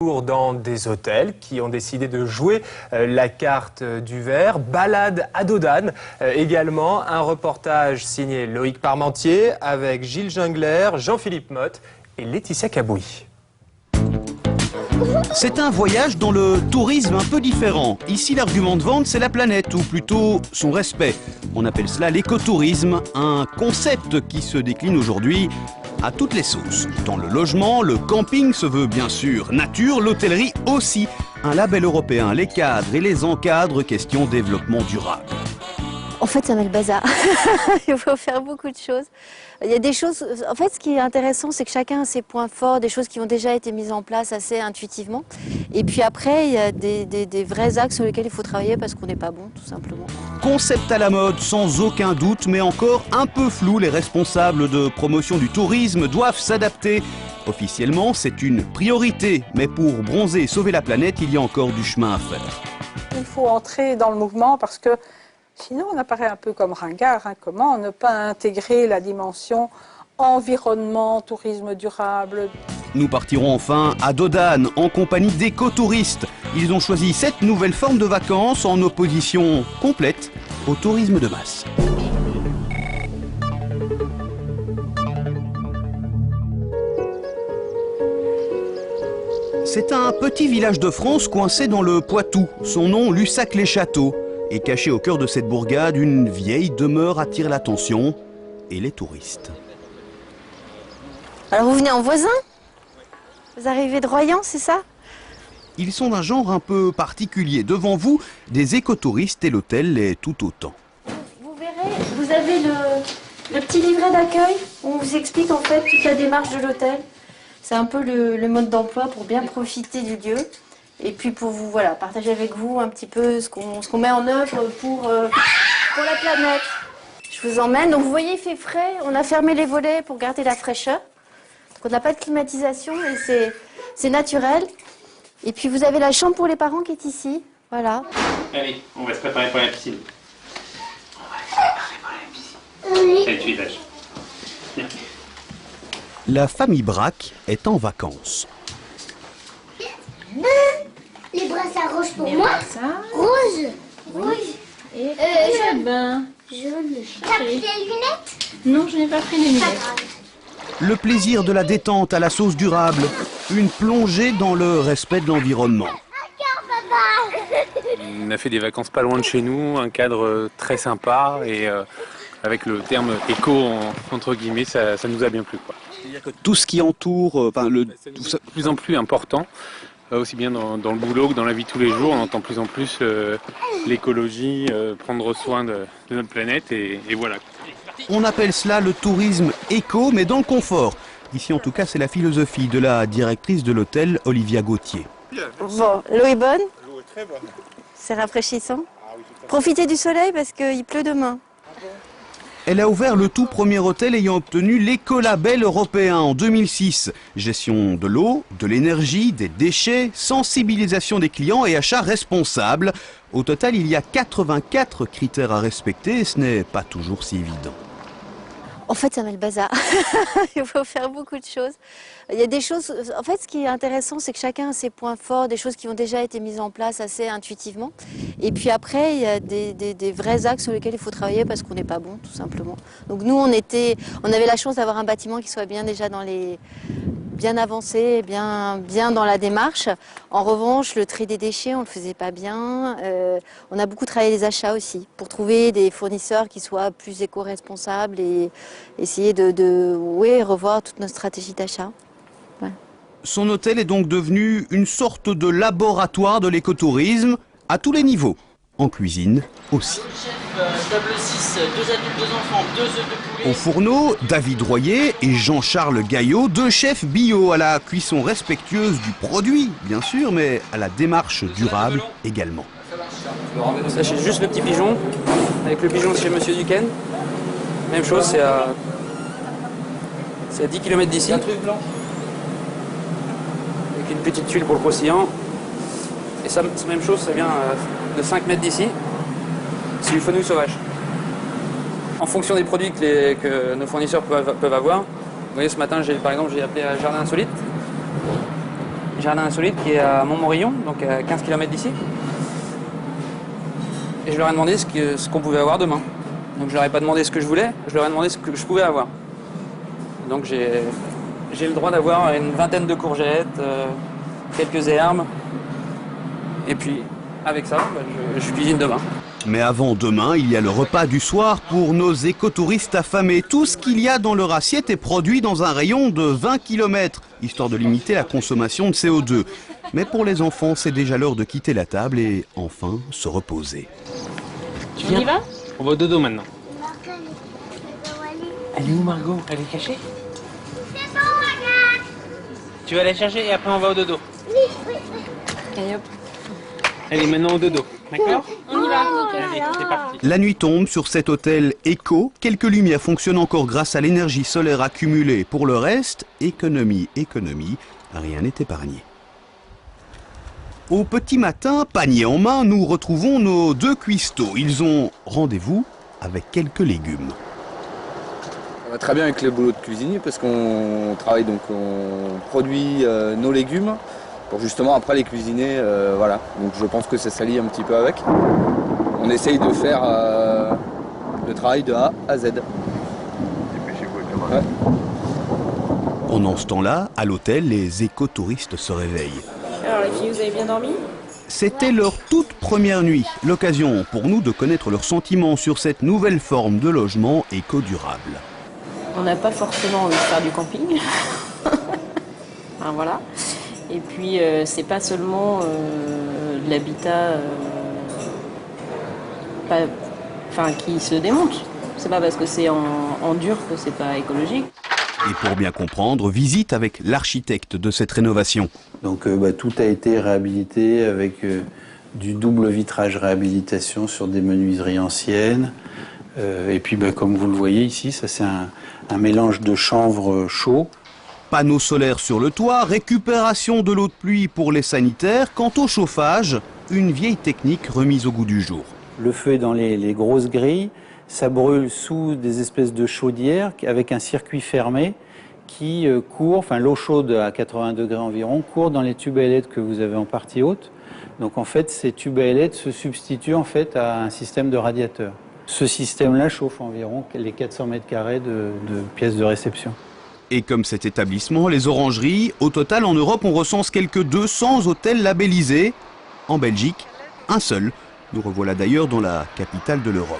Dans des hôtels qui ont décidé de jouer la carte du verre. Balade à dos d'âne également. Un reportage signé Loïc Parmentier avec Gilles Jungler, Jean-Philippe Motte et Laetitia Cabouy. C'est un voyage dans le tourisme un peu différent. Ici, l'argument de vente, c'est la planète, ou plutôt son respect. On appelle cela l'écotourisme, un concept qui se décline aujourd'hui à toutes les sauces. Dans le logement, le camping se veut bien sûr nature, l'hôtellerie aussi. Un label européen les cadre et les encadre, question développement durable. En fait, ça met le bazar. Il faut faire beaucoup de choses. Il y a des choses... En fait, ce qui est intéressant, c'est que chacun a ses points forts, des choses qui ont déjà été mises en place assez intuitivement. Et puis après, il y a des vrais axes sur lesquels il faut travailler parce qu'on n'est pas bon, tout simplement. Concept à la mode, sans aucun doute, mais encore un peu flou. Les responsables de promotion du tourisme doivent s'adapter. Officiellement, c'est une priorité. Mais pour bronzer et sauver la planète, il y a encore du chemin à faire. Il faut entrer dans le mouvement parce que sinon, on apparaît un peu comme ringard. Comment ne pas intégrer la dimension environnement, tourisme durable? Nous partirons enfin à dos d'âne en compagnie d'écotouristes. Ils ont choisi cette nouvelle forme de vacances en opposition complète au tourisme de masse. C'est un petit village de France coincé dans le Poitou. Son nom, Lussac-les-Châteaux. Et caché au cœur de cette bourgade, une vieille demeure attire l'attention et les touristes. Alors vous venez en voisin? Vous arrivez de Royan, c'est ça? Ils sont d'un genre un peu particulier. Devant vous, des écotouristes et l'hôtel est tout autant. Vous verrez, vous avez le petit livret d'accueil où on vous explique en fait toute la démarche de l'hôtel. C'est un peu le mode d'emploi pour bien profiter du lieu. Et puis pour vous, voilà, partager avec vous un petit peu ce qu'on met en œuvre pour la planète. Je vous emmène. Donc vous voyez, il fait frais. On a fermé les volets pour garder la fraîcheur. Donc on n'a pas de climatisation et c'est naturel. Et puis vous avez la chambre pour les parents qui est ici. Voilà. Allez, on va se préparer pour la piscine. On va se préparer pour la piscine. Oui. Allez, tu étages. Viens. La famille Braque est en vacances. Les brassards rouges pour moi. Rouge. Rouge. Et jaune. Jaune. T'as pris les lunettes? Non, je n'ai pas pris les lunettes. Le plaisir de la détente à la sauce durable. Une plongée dans le respect de l'environnement. On a fait des vacances pas loin de chez nous, un cadre très sympa et avec le terme éco entre guillemets, ça nous a bien plu, quoi. C'est-à-dire que tout ce qui entoure, C'est de plus en plus important. Aussi bien dans le boulot que dans la vie de tous les jours, on entend de plus en plus l'écologie, prendre soin de notre planète et voilà. on appelle cela le tourisme éco, mais dans le confort. Ici, en tout cas, c'est la philosophie de la directrice de l'hôtel, Olivia Gauthier. Bon, l'eau est bonne? L'eau est très bonne. C'est rafraîchissant? Profitez du soleil parce qu'il pleut demain. Elle a ouvert le tout premier hôtel ayant obtenu l'écolabel européen en 2006. Gestion de l'eau, de l'énergie, des déchets, sensibilisation des clients et achat responsable. Au total, il y a 84 critères à respecter et ce n'est pas toujours si évident. En fait, ça met le bazar. Il faut faire beaucoup de choses. Il y a des choses... En fait, ce qui est intéressant, c'est que chacun a ses points forts, des choses qui ont déjà été mises en place assez intuitivement. Et puis après, il y a des vrais axes sur lesquels il faut travailler parce qu'on n'est pas bon, tout simplement. Donc nous, on avait la chance d'avoir un bâtiment qui soit bien déjà bien avancé, bien dans la démarche. En revanche, le tri des déchets, on le faisait pas bien. On a beaucoup travaillé les achats aussi pour trouver des fournisseurs qui soient plus éco-responsables et essayer de revoir toute notre stratégie d'achat. Voilà. Son hôtel est donc devenu une sorte de laboratoire de l'écotourisme à tous les niveaux. En cuisine aussi. Table 6, 2 adultes, 2 enfants, 2 œufs de poulet. Au fourneau, David Royer et Jean-Charles Gaillot, deux chefs bio à la cuisson respectueuse du produit, bien sûr, mais à la démarche durable également. Sachez juste le petit pigeon, avec le pigeon chez Monsieur Duquesne. Même chose, c'est à 10 km d'ici. Un truc blanc. Avec une petite tuile pour le croustillant. Et ça, c'est la même chose, ça vient de 5 mètres d'ici. C'est du fenouil sauvage. En fonction des produits que nos fournisseurs peuvent avoir, vous voyez, ce matin, par exemple, j'ai appelé à Jardin Insolite. Jardin Insolite qui est à Montmorillon, donc à 15 km d'ici. Et je leur ai demandé ce qu'on pouvait avoir demain. Donc je leur ai pas demandé ce que je voulais, je leur ai demandé ce que je pouvais avoir. Donc j'ai le droit d'avoir une vingtaine de courgettes, quelques herbes. Et puis avec ça, je cuisine demain. Mais avant demain, il y a le repas du soir pour nos écotouristes affamés. Tout ce qu'il y a dans leur assiette est produit dans un rayon de 20 km, histoire de limiter la consommation de CO2. Mais pour les enfants, c'est déjà l'heure de quitter la table et enfin se reposer. On y va? On va au dodo maintenant. Margot, Elle est où Margot? Elle est cachée? c'est bon, regarde. Tu vas la chercher et après on va au dodo. Allez hop. Allez, maintenant au dodo, d'accord? On y va. Allez, c'est parti. La nuit tombe sur cet hôtel éco. Quelques lumières fonctionnent encore grâce à l'énergie solaire accumulée. Pour le reste, économie, rien n'est épargné. Au petit matin, panier en main, nous retrouvons nos deux cuistots. Ils ont rendez-vous avec quelques légumes. Ça va très bien avec le boulot de cuisinier parce qu'on travaille, donc on produit nos légumes pour justement après les cuisiner, voilà. Donc je pense que ça s'allie un petit peu avec. On essaye de faire le travail de A à Z. Ouais. Pendant ce temps-là, à l'hôtel, les écotouristes se réveillent. Alors les filles, vous avez bien dormi? C'était leur toute première nuit, l'occasion pour nous de connaître leurs sentiments sur cette nouvelle forme de logement éco-durable. On n'a pas forcément envie de faire du camping. Enfin, voilà. Et puis c'est pas seulement de l'habitat qui se démonte. C'est pas parce que c'est en dur que c'est pas écologique. Et pour bien comprendre, visite avec l'architecte de cette rénovation. Donc tout a été réhabilité avec du double vitrage réhabilitation sur des menuiseries anciennes. Et puis comme vous le voyez ici, ça c'est un mélange de chanvre chaud. Panneaux solaires sur le toit, récupération de l'eau de pluie pour les sanitaires. Quant au chauffage, une vieille technique remise au goût du jour. Le feu est dans les grosses grilles, ça brûle sous des espèces de chaudières avec un circuit fermé qui court, enfin l'eau chaude à 80 degrés environ, court dans les tubes à LED que vous avez en partie haute. Donc en fait, ces tubes à LED se substituent en fait à un système de radiateur. Ce système-là chauffe environ les 400 mètres carrés de pièces de réception. Et comme cet établissement, les orangeries, au total en Europe, on recense quelques 200 hôtels labellisés. En Belgique, un seul. Nous revoilà d'ailleurs dans la capitale de l'Europe.